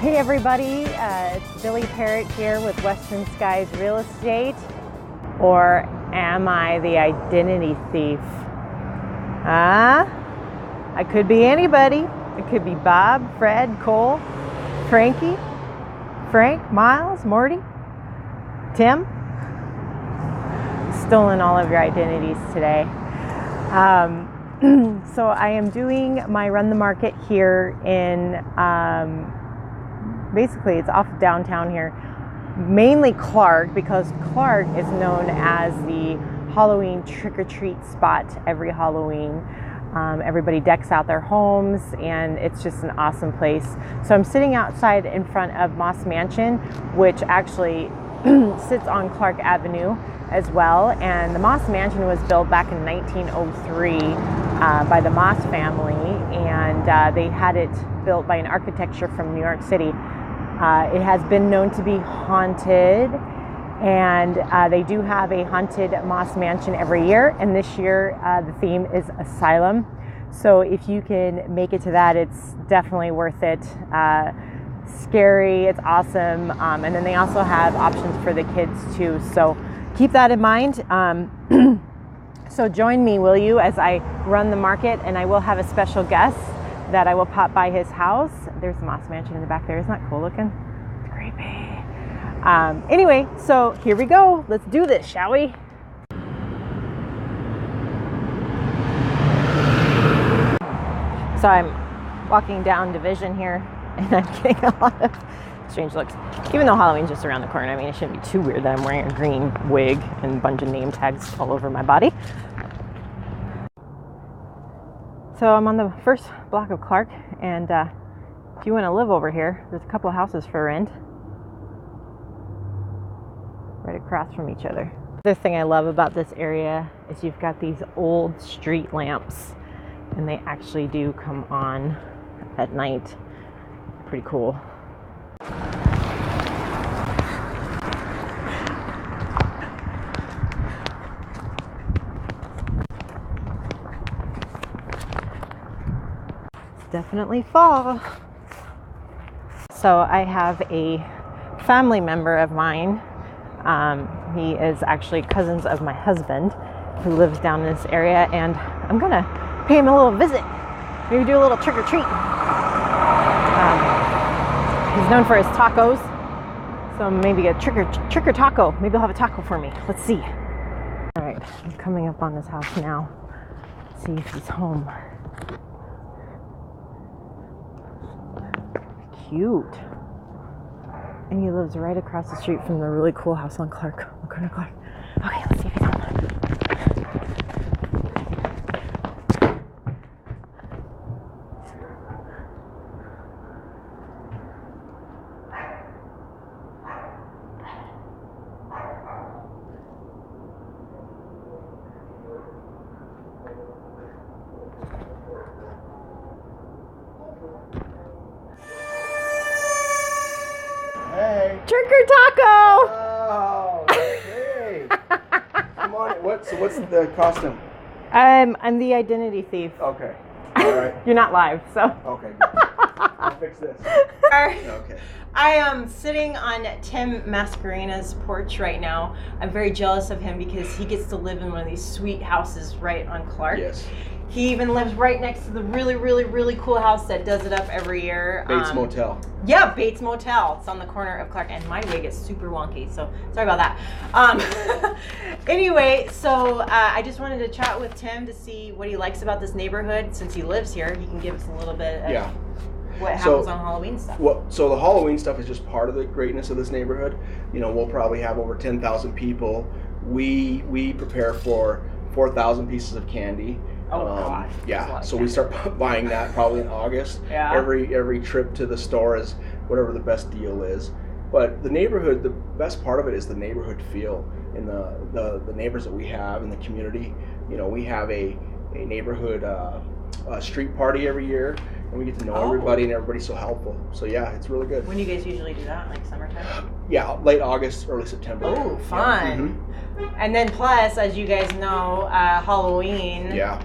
Hey everybody, it's Billy Parrott here with Western Skies Real Estate. Or am I the identity thief? I could be anybody. It could be Bob, Fred, Cole, Frankie, Frank, Miles, Morty, Tim. Stolen all of your identities today. So I am doing my Run the Market here in, basically it's off downtown here, mainly Clark, because Clark is known as the Halloween trick-or-treat spot every Halloween. Everybody decks out their homes and it's just an awesome place. So I'm sitting outside in front of Moss Mansion, which actually sits on Clark Avenue as well. And the Moss Mansion was built back in 1903 by the Moss family, and they had it built by an architecture from New York City. It has been known to be haunted, and they do have a haunted Moss Mansion every year, and this year the theme is Asylum. So if you can make it to that, it's definitely worth it. Scary, it's awesome, and then they also have options for the kids too, so keep that in mind. So join me, will you, as I run the market, and I will have a special guest that I will pop by his house. There's the Moss Mansion in the back there. Isn't that cool looking? It's creepy. Anyway, so here we go. Let's do this, shall we? So I'm walking down Division here, and I'm getting a lot of strange looks. Even though Halloween's just around the corner, I mean, it shouldn't be too weird that I'm wearing a green wig and a bunch of name tags all over my body. So I'm on the first block of Clark, and if you want to live over here, there's a couple of houses for rent right across from each other. The other thing I love about this area is you've got these old street lamps, and they actually do come on at night. Pretty cool. Definitely fall. So I have a family member of mine. He is actually cousins of my husband who lives down in this area, and I'm gonna pay him a little visit. Maybe do a little trick or treat. He's known for his tacos, so maybe a trick or taco. Maybe he'll have a taco for me. Let's see. All right, I'm coming up on his house now. Let's see if he's home. Cute. And he lives right across the street from the really cool house on Clark. On corner Clark. Okay, let's see if he's home. Hey. Trick or taco! Oh, hey. Come on. What's the costume? I'm the identity thief. Okay. All right. You're not live, so. Okay. Good. I'll fix this. Okay. I am sitting on Tim Mascarena's porch right now. I'm very jealous of him because he gets to live in one of these sweet houses right on Clark. Yes. He even lives right next to the really, really, really cool house that does it up every year. Bates Motel. Yeah, Bates Motel. It's on the corner of Clark, and my wig is super wonky, so sorry about that. Anyway, so I just wanted to chat with Tim to see what he likes about this neighborhood. Since he lives here, he can give us a little bit of what happens on Halloween stuff. Well, so the Halloween stuff is just part of the greatness of this neighborhood. You know, we'll probably have over 10,000 people. We prepare for 4,000 pieces of candy. Oh God! Yeah, so we start buying that probably in August. Yeah. Every trip to the store is whatever the best deal is. But the neighborhood, the best part of it is the neighborhood feel and the neighbors that we have in the community. You know, we have a neighborhood street party every year, and we get to know everybody, and everybody's so helpful. So yeah, it's really good. When do you guys usually do that? Like summertime? Yeah, late August, early September. Oh, fun! Yeah. Mm-hmm. And then plus, as you guys know, Halloween. Yeah.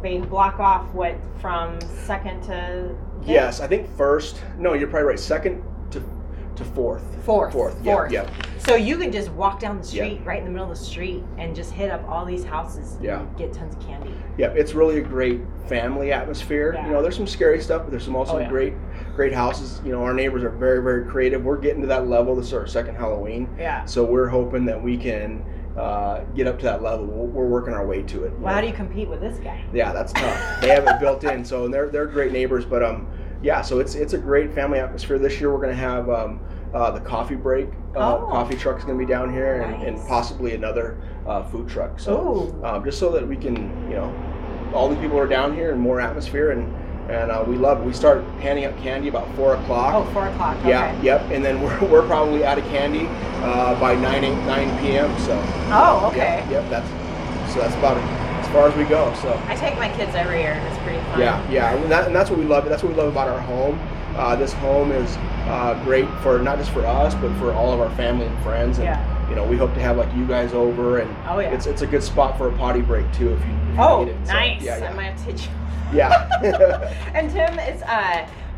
They block off what from 2nd to 5th? Yes, I think first. No, you're probably right. 2nd to 4th. 4th. Yep. So you can just walk down the street, right in the middle of the street, and just hit up all these houses. And get tons of candy. Yep, it's really a great family atmosphere. Yeah. You know, there's some scary stuff, but there's some also great houses. You know, our neighbors are very, very creative. We're getting to that level. This is our 2nd Halloween. Yeah. So we're hoping that we can get up to that level. We're working our way to it. Well, how do you compete with this guy? Yeah, that's tough. They have it built in, so they're great neighbors. But so it's a great family atmosphere. This year we're going to have the coffee break. Coffee truck is going to be down here, and possibly another food truck. So just so that we can, you know, all the people are down here and more atmosphere, and we love it. We start handing out candy about 4 o'clock. Oh, 4 o'clock. Okay. Yeah, yep. And then we're probably out of candy by 9 p.m. So. Oh, okay. Yep. That's about as far as we go. So. I take my kids every year, and it's pretty fun. Yeah, and that's what we love. That's what we love about our home. This home is great for not just for us, but for all of our family and friends. And, you know, we hope to have like you guys over, and it's a good spot for a potty break too if you need it. So, nice. I might have to teach you. Yeah. And Tim is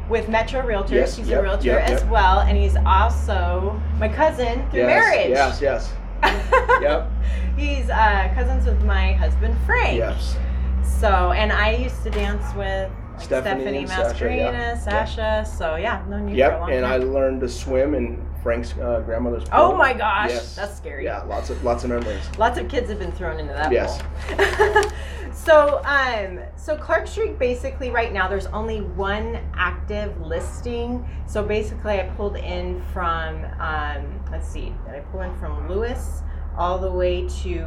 with Metro Realtors. Yes, he's a realtor as well, and he's also my cousin through marriage. Yes. Yep. He's cousins with my husband Frank. Yes. So, and I used to dance with Stephanie Mascarena, Sasha. So no need for a long time. And I learned to swim in Frank's grandmother's pool. Oh my gosh, that's scary. Yeah, lots of memories. Lots of kids have been thrown into that pool. So Clark Street, basically right now there's only one active listing. So basically I pulled in from let's see, I pull in from Lewis all the way to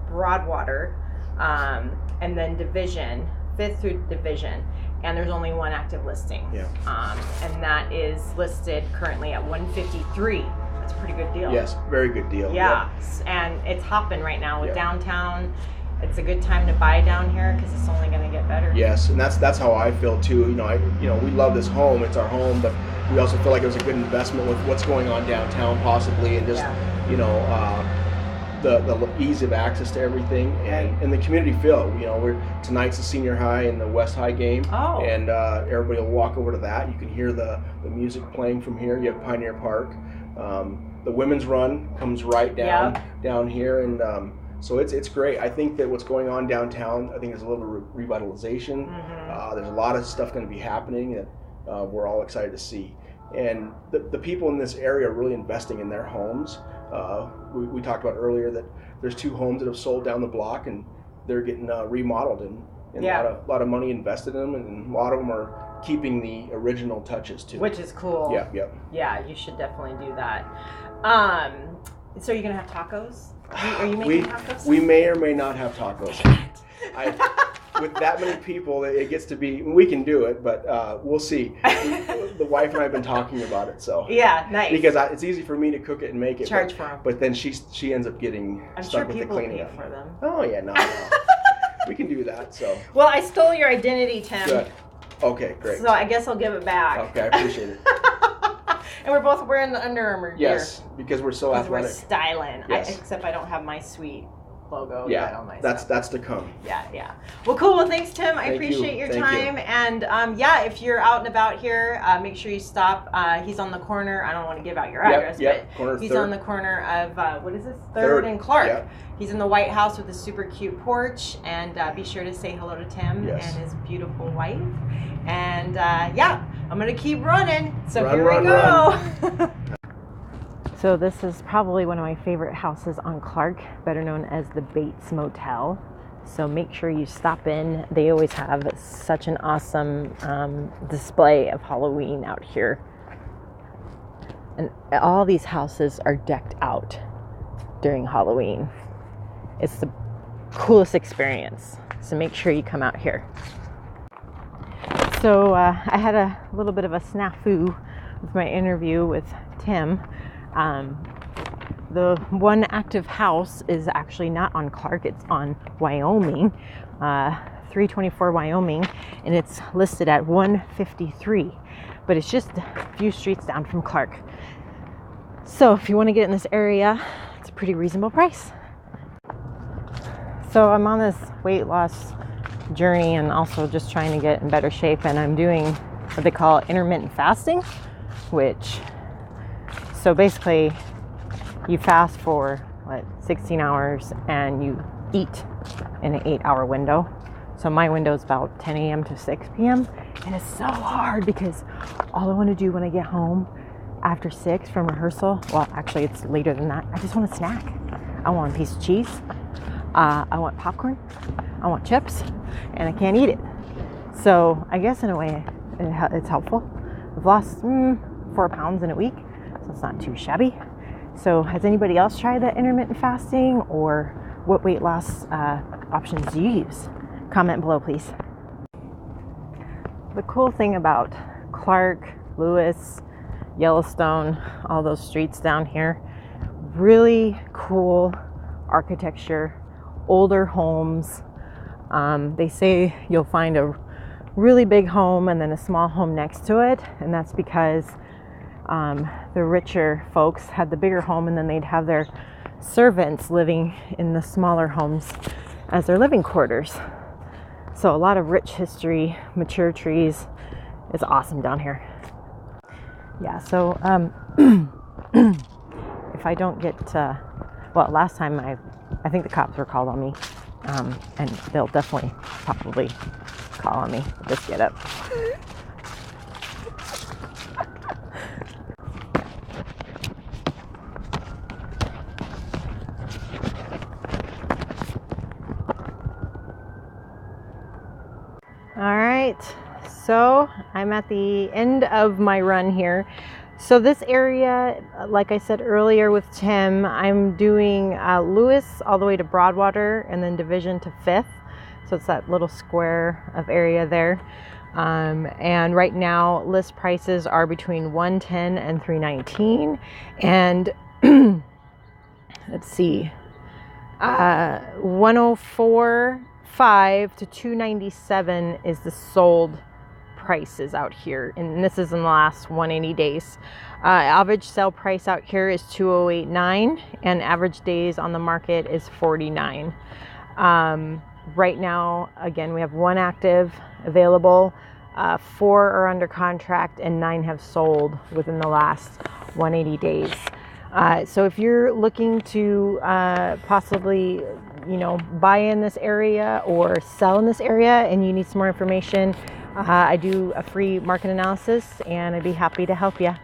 Broadwater, and then Division, 5th through Division, and there's only one active listing. And that is listed currently at 153. That's a pretty good deal. Yes, very good deal. Yeah. And it's hopping right now with downtown. It's a good time to buy down here because it's only going to get better. Yes, and that's how I feel too. You know, we love this home. It's our home, but we also feel like it was a good investment with what's going on downtown, possibly, and just you know, the ease of access to everything, and the community feel. You know, tonight's the senior high and the West High game, and everybody will walk over to that. You can hear the music playing from here. You have Pioneer Park. The women's run comes right down here, and so it's great. I think that what's going on downtown, I think there's a little revitalization. There's a lot of stuff going to be happening that we're all excited to see. And the people in this area are really investing in their homes. We talked about earlier that there's 2 homes that have sold down the block, and they're getting remodeled, and a lot of money invested in them, and a lot of them are keeping the original touches too. Which is cool. Yeah, you should definitely do that. So you're going to have tacos? Are you making tacos? We may or may not have tacos. With that many people, it gets to be, we can do it, but we'll see. The wife and I have been talking about it, so. Yeah, nice. Because it's easy for me to cook it and make it. Charge for them. But then she ends up getting stuck with the cleaning up. I'm sure people pay for them. Oh, yeah, no. We can do that, so. Well, I stole your identity, Tim. Good. Okay, great. So I guess I'll give it back. Okay, I appreciate it. And we're both wearing the Under Armour gear. Yes, because we're so athletic. We're styling. Yes. Except I don't have my sweet logo yet on my stuff. That's to come. Yeah. Well, cool. Well, thanks, Tim. I appreciate your time. And if you're out and about here, make sure you stop. He's on the corner. I don't want to give out your address, but he's on the corner of what is this? 3rd and Clark. Yep. He's in the White House with a super cute porch. And be sure to say hello to Tim and his beautiful wife. And I'm gonna keep running. So here we go. So this is probably one of my favorite houses on Clark, better known as the Bates Motel. So make sure you stop in. They always have such an awesome display of Halloween out here. And all these houses are decked out during Halloween. It's the coolest experience. So make sure you come out here. So I had a little bit of a snafu with my interview with Tim. The one active house is actually not on Clark, it's on Wyoming, 324 Wyoming, and it's listed at 153, but it's just a few streets down from Clark. So if you want to get in this area, it's a pretty reasonable price. So I'm on this weight loss journey and also just trying to get in better shape. And I'm doing what they call intermittent fasting, which, so basically you fast for 16 hours and you eat in an 8-hour window. So my window is about 10 a.m. to 6 p.m. And it's so hard because all I want to do when I get home after 6 from rehearsal, well, actually it's later than that, I just want a snack. I want a piece of cheese. I want popcorn. I want chips. And I can't eat it. So I guess in a way it's helpful. I've lost 4 pounds in a week. So it's not too shabby. So has anybody else tried that intermittent fasting, or what weight loss options do you use? Comment below, please. The cool thing about Clark, Lewis, Yellowstone, all those streets down here, really cool architecture, older homes. They say you'll find a really big home and then a small home next to it, and that's because the richer folks had the bigger home, and then they'd have their servants living in the smaller homes as their living quarters. So a lot of rich history, mature trees. It's awesome down here. Yeah, so if I don't get, well, last time I think the cops were called on me, and they'll definitely probably call on me. Just get up. All right, so I'm at the end of my run here. So this area, like I said earlier with Tim, I'm doing Lewis all the way to Broadwater and then Division to 5th. So it's that little square of area there. And right now list prices are between $110 and $319. And let's see, 104.5 to 297 is the sold prices out here, and this is in the last 180 days. Average sale price out here is 208.9, and average days on the market is 49. Right now, again, we have 1 active available, 4 are under contract, and 9 have sold within the last 180 days. So if you're looking to possibly, buy in this area or sell in this area and you need some more information, I do a free market analysis and I'd be happy to help you.